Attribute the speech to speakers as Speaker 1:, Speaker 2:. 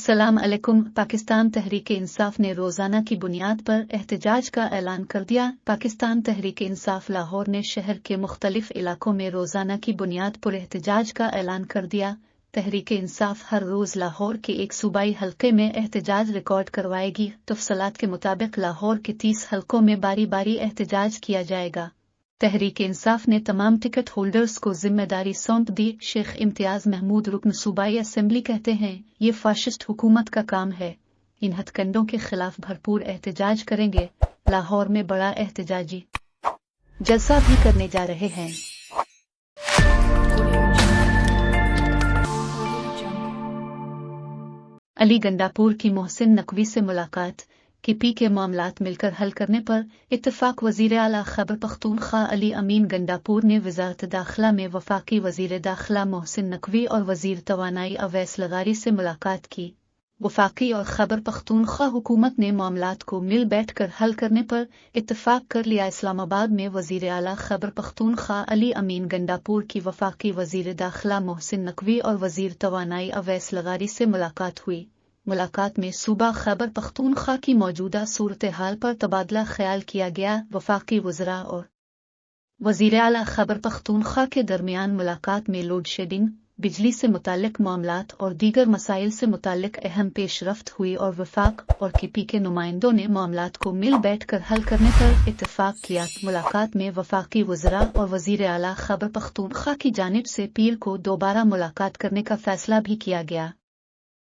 Speaker 1: अस्सलाम अलैकुम। पाकिस्तान तहरीक इंसाफ ने रोज़ाना की बुनियाद पर एहतजाज का ऐलान कर दिया। पाकिस्तान तहरीक इंसाफ लाहौर ने शहर के मुख्तलिफ इलाकों में रोज़ाना की बुनियाद पर एहतजाज का ऐलान कर दिया। तहरीक इंसाफ हर रोज़ लाहौर के एक सूबाई हल्के में एहतजाज रिकॉर्ड करवाएगी। तफसीलात के मुताबिक लाहौर के 30 हल्कों में बारी बारी एहतजाज किया जाएगा। तहरीक इंसाफ ने तमाम टिकट होल्डर्स को जिम्मेदारी सौंप दी। शेख इम्तियाज महमूद रुकन सूबाई असेंबली कहते हैं, ये फाशिस्ट हुकूमत का काम है। इन हथकंडों के खिलाफ भरपूर एहतजाज करेंगे। लाहौर में बड़ा एहतजाजी जलसा भी करने जा रहे हैं। अली गंडापुर की मोहसिन नकवी से मुलाकात। KP के मामलात मिलकर हल करने पर इत्तफाक। वज़ीर आला खैबर पख्तूनख्वा अली अमीन गंडापुर ने वज़ारत दाखिला में वफाकी वज़ीर दाखिला मोहसिन नकवी और वज़ीर तवानाई अवैस लगारी से मुलाकात की। वफाकी और खैबर पख्तूनख्वा हुकूमत ने मामलात को मिल बैठ कर हल करने पर इत्तफाक कर लिया। इस्लामाबाद में वज़ीर आला खैबर पख्तूनख्वा अली अमीन गंडापुर की वफाकी वज़ीर दाखिला मोहसिन नकवी और वज़ीर तवानाई अवैस लगारी से मुलाकात हुई। मुलाकात में सूबा खैबर पख्तूनख्वा की मौजूदा सूरत हाल पर तबादला ख्याल किया गया। वफाकी वज़रा और वज़ीर आला खैबर पख्तूनख्वा के दरमियान मुलाकात में लोड शेडिंग, बिजली से मुताल्लिक मामलात और दीगर मसाइल से मुताल्लिक अहम पेशरफ्त हुई और वफाक और KP के नुमाइंदों ने मामलात को मिल बैठ कर हल करने पर इत्तफाक किया। मुलाकात में वफाकी वज़रा और वज़ीर आला खैबर पख्तूनख्वा की जानिब से पीर को दोबारा मुलाकात करने का फैसला भी किया गया।